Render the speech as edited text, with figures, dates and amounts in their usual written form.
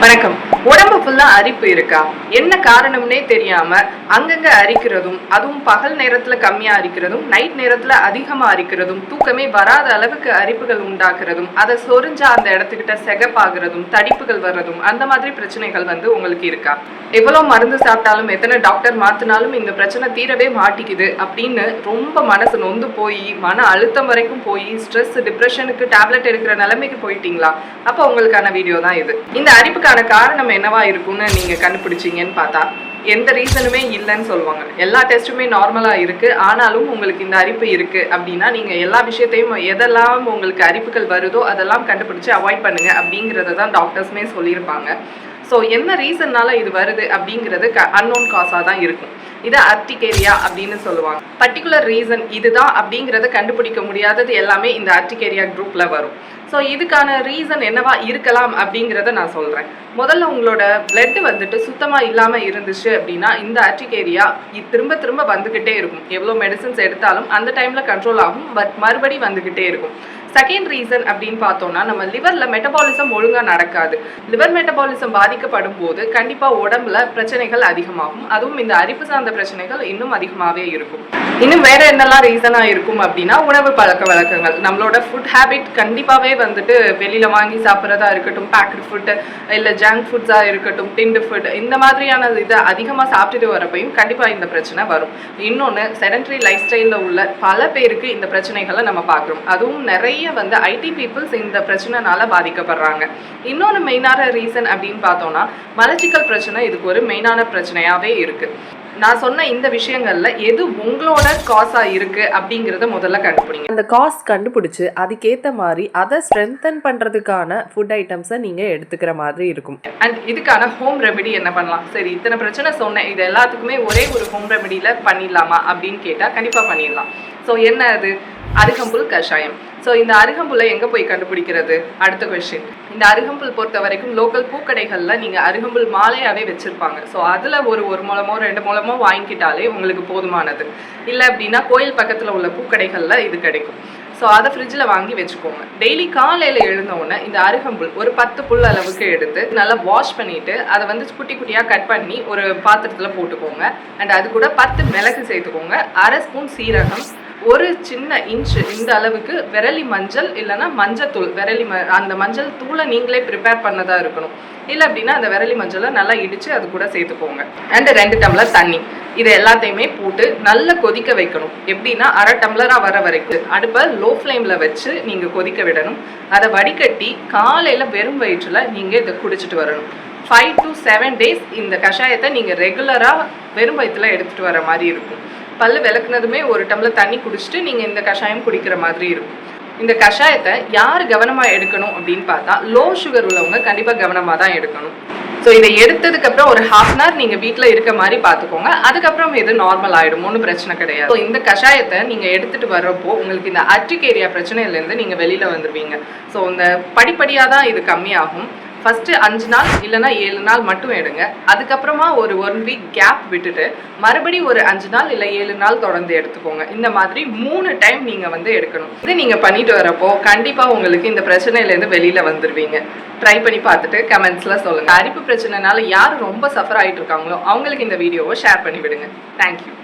வணக்கம். உடம்பு ஃபுல்லா அரிப்பு இருக்கா? என்ன காரணம்னே தெரியாம அங்கங்க அரிக்கிறதும், அதுவும் பகல் நேரத்துல கம்மியா அரிக்கிறதும், நைட் நேரத்துல அதிகமா அரிக்கிறதும், தூக்கமே வராத அளவுக்கு அரிப்புகள் உண்டாக்குறதும், அதை சொரிஞ்சா அந்த இடத்துக்கிட்ட செகப்பாகிறதும், தடிப்புகள் வர்றதும், அந்த மாதிரி பிரச்சனைகள் உங்களுக்கு இருக்கா? எவ்வளவு மருந்து சாப்பிட்டாலும், எத்தனை டாக்டர் மாத்தினாலும் இந்த பிரச்சனை தீரவே மாட்டிக்குது அப்படின்னு ரொம்ப மனசு நொந்து போய், மன அழுத்தம் வரைக்கும் போய், ஸ்ட்ரெஸ், டிப்ரெஷனுக்கு டேப்லெட் எடுக்கிற நிலைமைக்கு போயிட்டீங்களா? அப்போ உங்களுக்கான வீடியோ தான் இது. இந்த அரிப்புக்கான காரணம் என்னவா இருக்கும்னு நீங்க கண்டுபிடிச்சீங்கன்னு பார்த்தா எந்த ரீசனுமே இல்லைன்னு சொல்லுவாங்க. எல்லா டெஸ்ட்டுமே நார்மலா இருக்கு, ஆனாலும் உங்களுக்கு இந்த அரிப்பு இருக்கு அப்படின்னா நீங்க எல்லா விஷயத்தையும் எதெல்லாம் உங்களுக்கு அரிப்புகள் வருதோ அதெல்லாம் கண்டுபிடிச்சு அவாய்ட் பண்ணுங்க அப்படிங்கிறத தான் டாக்டர்ஸுமே சொல்லியிருப்பாங்க. ஸோ என்ன ரீசன்னால இது வருது அப்படிங்கிறது அன்னோன் காஸாக தான் இருக்கும். இதை அர்டிகேரியா அப்படின்னு சொல்லுவாங்க. பர்டிகுலர் ரீசன் இதுதான் அப்படிங்கிறத கண்டுபிடிக்க முடியாதது எல்லாமே இந்த அர்டிகேரியா குரூப்ல வரும். ஸோ இதுக்கான ரீசன் என்னவா இருக்கலாம் அப்படிங்கிறத நான் சொல்கிறேன். முதல்ல உங்களோட பிளட் சுத்தமாக இல்லாமல் இருந்துச்சு அப்படின்னா இந்த அர்டிகேரியா திரும்ப திரும்ப வந்துக்கிட்டே இருக்கும். எவ்வளோ மெடிசன்ஸ் எடுத்தாலும் அந்த டைமில் கண்ட்ரோல் ஆகும், பட் மறுபடி வந்துக்கிட்டே இருக்கும். செகண்ட் ரீசன் அப்படின்னு பார்த்தோம்னா, நம்ம லிவரில் மெட்டபாலிசம் ஒழுங்காக நடக்காது. லிவர் மெட்டபாலிசம் பாதிக்கப்படும் போது கண்டிப்பாக உடம்புல பிரச்சனைகள் அதிகமாகும். அதுவும் இந்த அரிப்பு சார்ந்த பிரச்சனைகள் இன்னும் அதிகமாகவே இருக்கும். இன்னும் வேற என்னெல்லாம் ரீசனாக இருக்கும் அப்படின்னா, உணவு பழக்க வழக்கங்கள். நம்மளோட ஃபுட் ஹேபிட் கண்டிப்பாகவே வெளியில் வாங்கி சாப்பிட்றதா இருக்கட்டும், பேக்டு ஃபுட்டு இல்லை ஜங்க் ஃபுட்ஸாக இருக்கட்டும், டின்டு ஃபுட், இந்த மாதிரியான இதை அதிகமாக சாப்பிட்டுட்டு வரப்பையும் கண்டிப்பாக இந்த பிரச்சனை வரும். இன்னொன்று, செடன்ட்ரி லைஃப் ஸ்டைலில் உள்ள பல பேருக்கு இந்த பிரச்சனைகளை நம்ம பார்க்குறோம். அதுவும் நிறைய ஐடி பீப்புள்ஸ் இந்த பிரச்சனைனால பாதிக்கப்படுறாங்க. இன்னொன்று மெயினான ரீசன் அப்படின்னு பார்த்தோம்னா, மலச்சிக்கல் பிரச்சனை இதுக்கு ஒரு மெயினான பிரச்சனையாகவே இருக்கு. நான் சொன்ன இந்த விஷயங்கள்ல எது உங்களோட காஸா இருக்கு அப்படிங்கிறத முதல்ல கண்டுபிடிங்க. அந்த காஸ் கண்டுபிடிச்சு அதுக்கேற்ற மாதிரி அதை ஸ்ட்ரென்தன் பண்றதுக்கான ஃபுட் ஐட்டம்ஸை நீங்க எடுத்துக்கிற மாதிரி இருக்கும். அண்ட் இதுக்கான ஹோம் ரெமெடி என்ன பண்ணலாம்? சரி, இத்தனை பிரச்சனை சொன்னேன், இது எல்லாத்துக்குமே ஒரே ஒரு ஹோம் ரெமெடியில பண்ணிடலாமா அப்படின்னு கேட்டா கண்டிப்பா பண்ணிடலாம். ஸோ என்ன அது? அருகம்புல் கஷாயம். ஸோ இந்த அருகம்புல்லை எங்கே போய் கண்டுபிடிக்கிறது? அடுத்த கொஸ்டின். இந்த அருகம்புல் பொறுத்த வரைக்கும் லோக்கல் பூக்கடைகளில் நீங்கள் அருகம்புல் மாலையாகவே வச்சுருப்பாங்க. ஸோ அதில் ஒரு முழமோ 2 முழமோ வாங்கிக்கிட்டாலே உங்களுக்கு போதுமானது. இல்லை அப்படின்னா கோயில் பக்கத்தில் உள்ள பூக்கடைகளில் இது கிடைக்கும். ஸோ அதை ஃப்ரிட்ஜில் வாங்கி வச்சுக்கோங்க. டெய்லி காலையில் எழுந்தவுடனே இந்த அருகம்புல் ஒரு 10 புல் அளவுக்கு எடுத்து நல்லா வாஷ் பண்ணிவிட்டு அதை குட்டி குட்டியாக கட் பண்ணி ஒரு பாத்திரத்தில் போட்டுக்கோங்க. அண்ட் அது கூட 10 மிளகு சேர்த்துக்கோங்க, 1/2 ஸ்பூன் சீரகம், ஒரு சின்ன இன்ச்சு இந்த அளவுக்கு விரலி மஞ்சள் இல்லைன்னா மஞ்சத்தூள், அந்த மஞ்சள் தூளை நீங்களே ப்ரிப்பேர் பண்ணதாக இருக்கணும். இல்லை அப்படின்னா அந்த விரலி மஞ்சளை நல்லா இடித்து அது கூட சேர்த்துக்கோங்க. அண்ட் 2 டம்ளர் தண்ணி. இது எல்லாத்தையுமே போட்டு நல்லா கொதிக்க வைக்கணும். எப்படின்னா 1/2 டம்ளராக வர வரைக்கும் அடுப்பை லோ ஃப்ளேமில் வச்சு நீங்கள் கொதிக்க விடணும். அதை வடிகட்டி காலையில் வெறும் வயிற்றில் நீங்கள் இதை குடிச்சிட்டு வரணும். 5 to 7 days இந்த கஷாயத்தை நீங்கள் ரெகுலராக வெறும் வயிற்றில் எடுத்துகிட்டு வர மாதிரி இருக்கும். பல்லு விளக்குனதுமே 1 டம்ளர் தண்ணி குடிச்சிட்டு நீங்கள் இந்த கஷாயம் குடிக்கிற மாதிரி இருக்கும். இந்த கஷாயத்தை யார் கவனமாக எடுக்கணும் அப்படின்னு பார்த்தா, லோ சுகர் உள்ளவங்க கண்டிப்பாக கவனமாக தான் எடுக்கணும். ஸோ இதை எடுத்ததுக்கப்புறம் ஒரு 1/2 hour நீங்கள் வீட்டில் இருக்க மாதிரி பார்த்துக்கோங்க. அதுக்கப்புறம் இது நார்மல் ஆகிடும், ஒன்றும் பிரச்சனை கிடையாது. ஸோ இந்த கஷாயத்தை நீங்கள் எடுத்துகிட்டு வர்றப்போ உங்களுக்கு இந்த அர்டிகேரியா பிரச்சனையிலேருந்து நீங்கள் வெளியில் வந்துடுவீங்க. ஸோ இந்த படிப்படியாக தான் இது கம்மியாகும். ஃபஸ்ட்டு 5 நாள் இல்லைனா 7 நாள் மட்டும் எடுங்க. அதுக்கப்புறமா ஒரு 1 week கேப் விட்டுட்டு மறுபடியும் ஒரு 5 நாள் இல்லை 7 நாள் தொடர்ந்து எடுத்துக்கோங்க. இந்த மாதிரி 3 டைம் நீங்கள் எடுக்கணும். இது நீங்கள் பண்ணிட்டு வரப்போ கண்டிப்பாக உங்களுக்கு இந்த பிரச்சனையிலேருந்து வெளியில் வந்துடுவீங்க. ட்ரை பண்ணி பார்த்துட்டு கமெண்ட்ஸில் சொல்லுங்கள். அரிப்பு பிரச்சனைனால யார் ரொம்ப சஃபர் ஆகிட்டு இருக்காங்களோ அவங்களுக்கு இந்த வீடியோவை ஷேர் பண்ணி விடுங்க. தேங்க்யூ.